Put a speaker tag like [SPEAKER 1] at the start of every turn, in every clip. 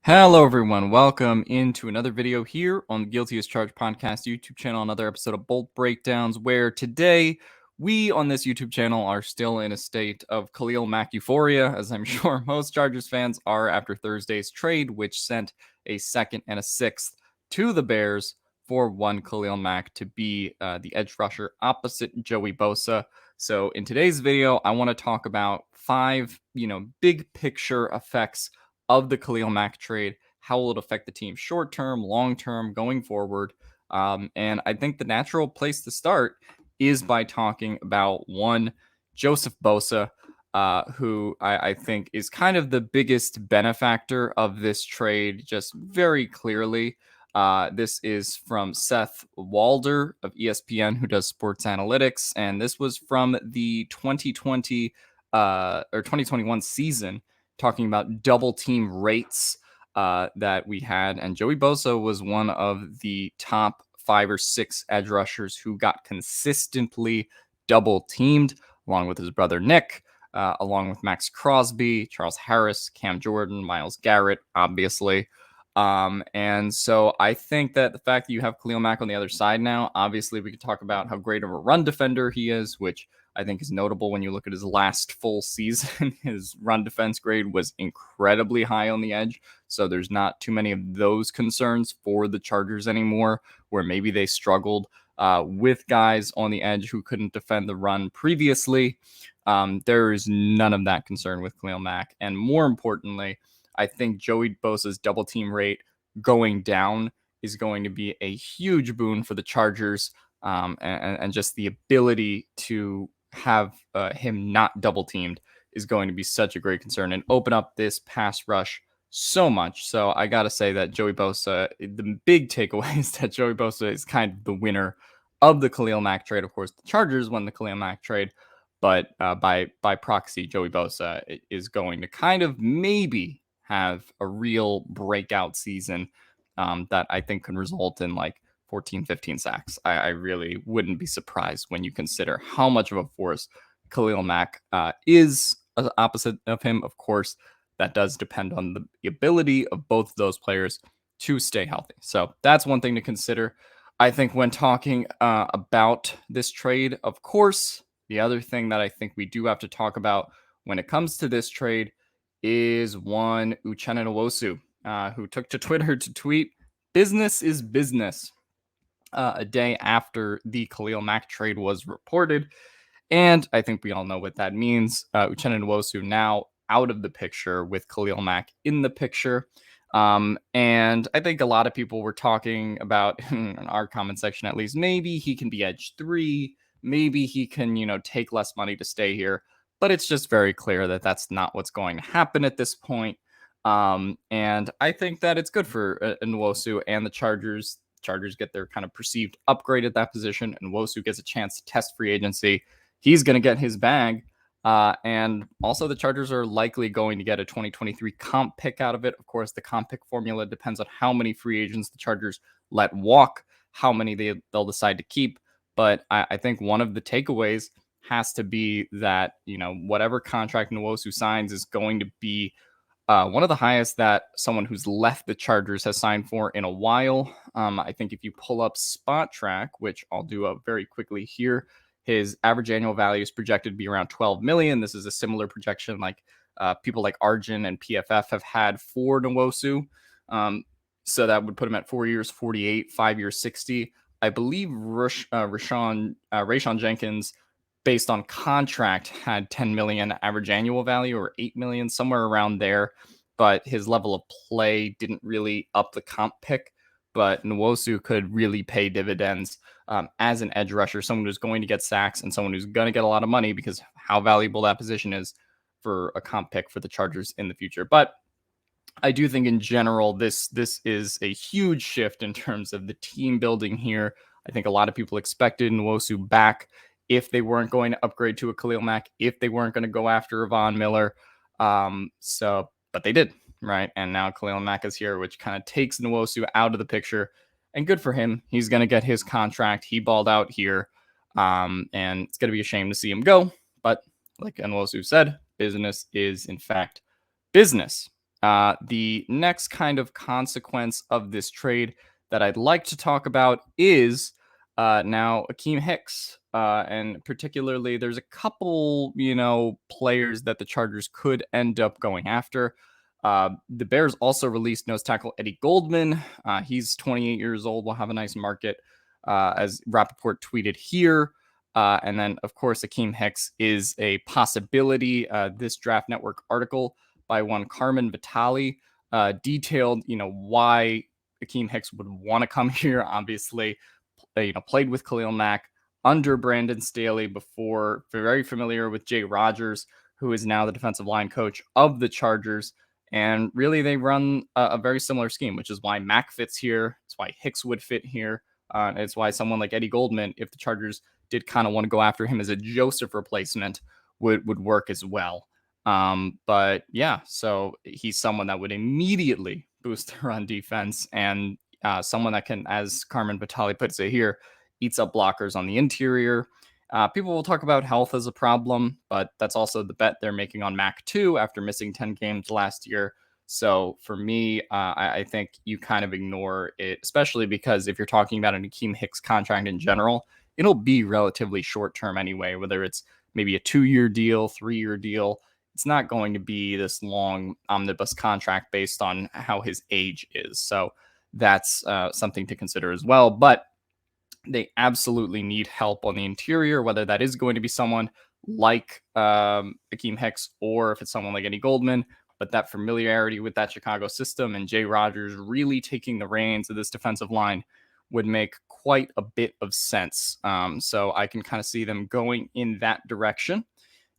[SPEAKER 1] Hello, everyone. Welcome into another video here on the Guilty as Charged podcast YouTube channel. Another episode of Bolt Breakdowns, where today we on this YouTube channel are still in a state of Khalil Mack euphoria, as I'm sure most Chargers fans are after Thursday's trade, which sent a second and a sixth to the Bears for one Khalil Mack to be the edge rusher opposite Joey Bosa. So in today's video, I want to talk about five, big picture effects of the Khalil Mack trade. How will it affect the team short term, long term, going forward? And I think the natural place to start is by talking about one, Joseph Bosa, who I think is kind of the biggest benefactor of this trade, just very clearly. This is from Seth Walder of ESPN, who does sports analytics, and this was from the 2020 or 2021 season, talking about double team rates that we had. And Joey Bosa was one of the top 5 or 6 edge rushers who got consistently double teamed, along with his brother Nick, along with Max Crosby, Charles Harris, Cam Jordan, Myles Garrett, obviously. And so I think that the fact that you have Khalil Mack on the other side now, obviously we could talk about how great of a run defender he is, which I think is notable when you look at his last full season. His run defense grade was incredibly high on the edge. So there's not too many of those concerns for the Chargers anymore, where maybe they struggled with guys on the edge who couldn't defend the run previously. There is none of that concern with Khalil Mack. And more importantly, I think Joey Bosa's double team rate going down is going to be a huge boon for the Chargers, and just the ability to have him not double teamed is going to be such a great concern and open up this pass rush so much. So I got to say that Joey Bosa, the big takeaway is that Joey Bosa is kind of the winner of the Khalil Mack trade. Of course, the Chargers won the Khalil Mack trade, but by proxy, Joey Bosa is going to kind of maybe have a real breakout season that I think can result in like 14, 15 sacks. I really wouldn't be surprised when you consider how much of a force Khalil Mack is opposite of him. Of course, that does depend on the ability of both of those players to stay healthy. So that's one thing to consider. I think when talking about this trade, of course, the other thing that I think we do have to talk about when it comes to this trade is one Uchenna Nwosu, who took to Twitter to tweet, "Business is business," a day after the Khalil Mack trade was reported. And I think we all know what that means. Uchenna Nwosu now out of the picture with Khalil Mack in the picture. And I think a lot of people were talking about, in our comment section at least, maybe he can be edge 3, maybe he can, take less money to stay here. But it's just very clear that that's not what's going to happen at this point. And I think that it's good for Nwosu and the Chargers. Chargers get their kind of perceived upgrade at that position, and Nwosu gets a chance to test free agency. He's going to get his bag. And also the Chargers are likely going to get a 2023 comp pick out of it. Of course, the comp pick formula depends on how many free agents the Chargers let walk, how many they'll decide to keep. But I think one of the takeaways has to be that, whatever contract Nwosu signs is going to be one of the highest that someone who's left the Chargers has signed for in a while. I think if you pull up Spot Track, which I'll do up very quickly here, his average annual value is projected to be around $12 million. This is a similar projection like people like Arjun and PFF have had for Nwosu. So that would put him at 4 years, 48, 5 years, 60. I believe Rayshon Jenkins, based on contract, had 10 million average annual value or 8 million, somewhere around there. But his level of play didn't really up the comp pick. But Nwosu could really pay dividends as an edge rusher, someone who's going to get sacks and someone who's going to get a lot of money because how valuable that position is for a comp pick for the Chargers in the future. But I do think in general, this is a huge shift in terms of the team building here. I think a lot of people expected Nwosu back if they weren't going to upgrade to a Khalil Mack, if they weren't going to go after Von Miller. But they did, right? And now Khalil Mack is here, which kind of takes Nwosu out of the picture. And good for him. He's going to get his contract. He balled out here. And it's going to be a shame to see him go. But like Nwosu said, business is, in fact, business. The next kind of consequence of this trade that I'd like to talk about is now Akiem Hicks. And particularly, there's a couple, players that the Chargers could end up going after. The Bears also released nose tackle Eddie Goldman. He's 28 years old. Will have a nice market, as Rappaport tweeted here. And then, of course, Akiem Hicks is a possibility. This Draft Network article by one Carmen Vitali detailed, why Akiem Hicks would want to come here. Obviously, played with Khalil Mack under Brandon Staley before, very familiar with Jay Rodgers, who is now the defensive line coach of the Chargers. And really, they run a very similar scheme, which is why Mack fits here. It's why Hicks would fit here. It's why someone like Eddie Goldman, if the Chargers did kind of want to go after him as a Joseph replacement, would work as well. But yeah, so he's someone that would immediately boost the run defense, and someone that can, as Carmen Vitali puts it here, eats up blockers on the interior. People will talk about health as a problem, but that's also the bet they're making on Mac too after missing 10 games last year. So for me, I think you kind of ignore it, especially because if you're talking about an Akiem Hicks contract in general, it'll be relatively short term anyway, whether it's maybe a 2-year deal, 3-year deal. It's not going to be this long omnibus contract based on how his age is. So that's something to consider as well. But they absolutely need help on the interior, whether that is going to be someone like Akiem Hicks or if it's someone like Eddie Goldman. But that familiarity with that Chicago system and Jay Rodgers really taking the reins of this defensive line would make quite a bit of sense. So I can kind of see them going in that direction.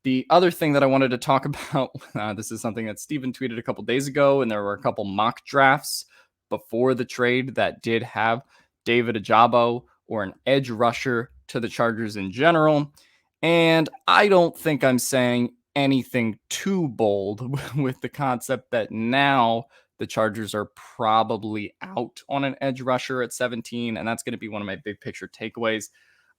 [SPEAKER 1] The other thing that I wanted to talk about, this is something that Steven tweeted a couple days ago, and there were a couple mock drafts before the trade that did have David Ojabo or an edge rusher to the Chargers in general. And I don't think I'm saying anything too bold with the concept that now the Chargers are probably out on an edge rusher at 17, and that's going to be one of my big picture takeaways.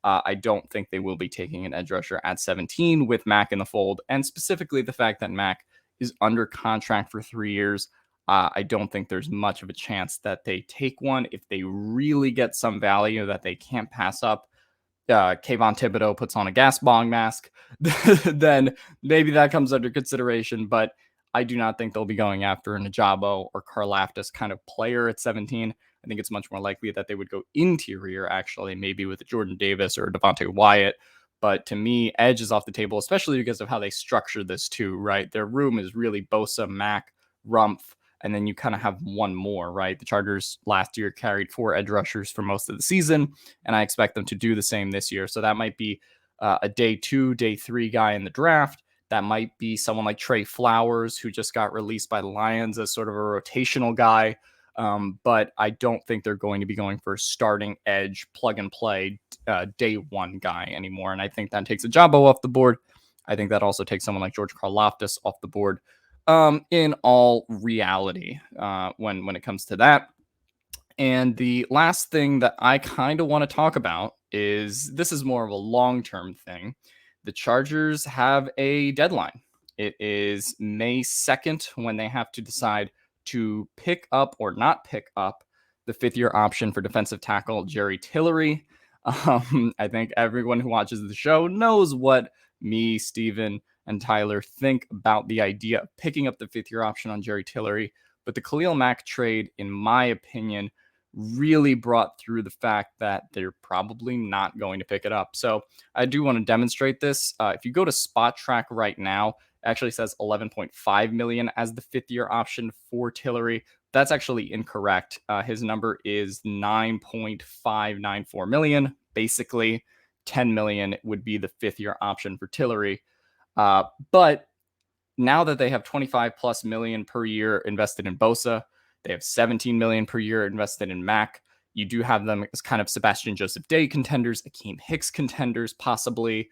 [SPEAKER 1] I don't think they will be taking an edge rusher at 17 with Mack in the fold, and specifically the fact that Mack is under contract for 3 years. I don't think there's much of a chance that they take one. If they really get some value that they can't pass up, Kayvon Thibodeau puts on a gas bong mask, then maybe that comes under consideration. But I do not think they'll be going after an Ojabo or Karlaftis kind of player at 17. I think it's much more likely that they would go interior, actually, maybe with a Jordan Davis or a Devontae Wyatt. But to me, edge is off the table, especially because of how they structure this too, right? Their room is really Bosa, Mack, Rumpf, and then you kind of have one more, right? The Chargers last year carried 4 edge rushers for most of the season, and I expect them to do the same this year. So that might be a day 2, day 3 guy in the draft. That might be someone like Trey Flowers, who just got released by the Lions as sort of a rotational guy. But I don't think they're going to be going for a starting edge, plug and play, day 1 guy anymore. And I think that takes Ojabo off the board. I think that also takes someone like George Karlaftis off the board. In all reality, when it comes to that. And the last thing that I kind of want to talk about is this is more of a long-term thing. The Chargers have a deadline. It is May 2nd when they have to decide to pick up or not pick up the 5th-year option for defensive tackle Jerry Tillery. I think everyone who watches the show knows what me, Steven, and Tyler think about the idea of picking up the 5th-year option on Jerry Tillery. But the Khalil Mack trade, in my opinion, really brought through the fact that they're probably not going to pick it up. So I do want to demonstrate this. If you go to Spot Track right now, it actually says 11.5 million as the 5th-year option for Tillery. That's actually incorrect. His number is 9.594 million. Basically, 10 million would be the 5th-year option for Tillery. But now that they have 25 plus million per year invested in Bosa, they have 17 million per year invested in Mack. You do have them as kind of Sebastian Joseph Day contenders, Akiem Hicks contenders, possibly.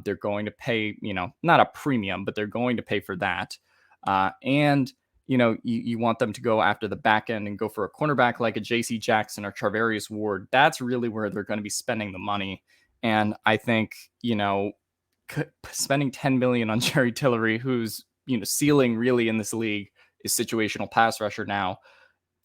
[SPEAKER 1] They're going to pay, not a premium, but they're going to pay for that. And you want them to go after the back end and go for a cornerback like a JC Jackson or Charvarius Ward. That's really where they're going to be spending the money. And I think, spending 10 million on Jerry Tillery, who's, ceiling really in this league is situational pass rusher now.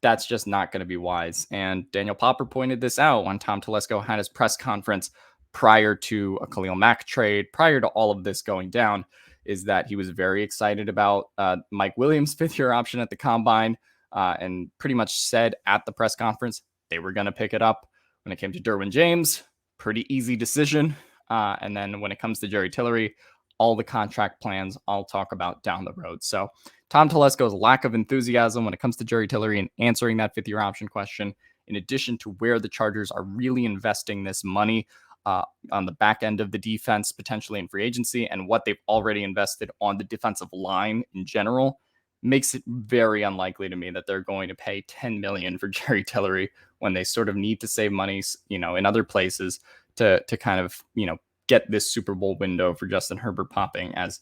[SPEAKER 1] That's just not going to be wise. And Daniel Popper pointed this out when Tom Telesco had his press conference prior to a Khalil Mack trade, prior to all of this going down, is that he was very excited about Mike Williams' fifth-year option at the combine, and pretty much said at the press conference they were going to pick it up. When it came to Derwin James, pretty easy decision. And then when it comes to Jerry Tillery, all the contract plans I'll talk about down the road. So Tom Telesco's lack of enthusiasm when it comes to Jerry Tillery and answering that fifth-year option question, in addition to where the Chargers are really investing this money on the back end of the defense, potentially in free agency, and what they've already invested on the defensive line in general, makes it very unlikely to me that they're going to pay $10 million for Jerry Tillery when they sort of need to save money, in other places to kind of, get this Super Bowl window for Justin Herbert popping, as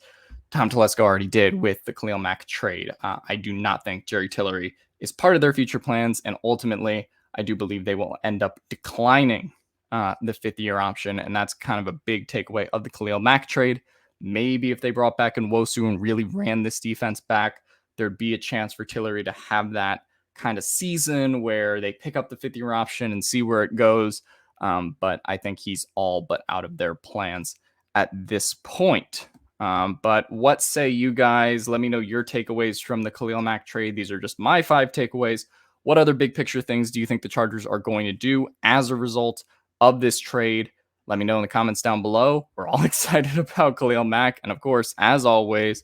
[SPEAKER 1] Tom Telesco already did with the Khalil Mack trade. I do not think Jerry Tillery is part of their future plans, and ultimately, I do believe they will end up declining the fifth-year option, and that's kind of a big takeaway of the Khalil Mack trade. Maybe if they brought back Nwosu and really ran this defense back, there'd be a chance for Tillery to have that kind of season where they pick up the fifth-year option and see where it goes. But I think he's all but out of their plans at this point. But what say you guys? Let me know your takeaways from the Khalil Mack trade. These are just my 5 takeaways. What other big picture things do you think the Chargers are going to do as a result of this trade? Let me know in the comments down below. We're all excited about Khalil Mack. And of course, as always,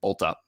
[SPEAKER 1] bolt up.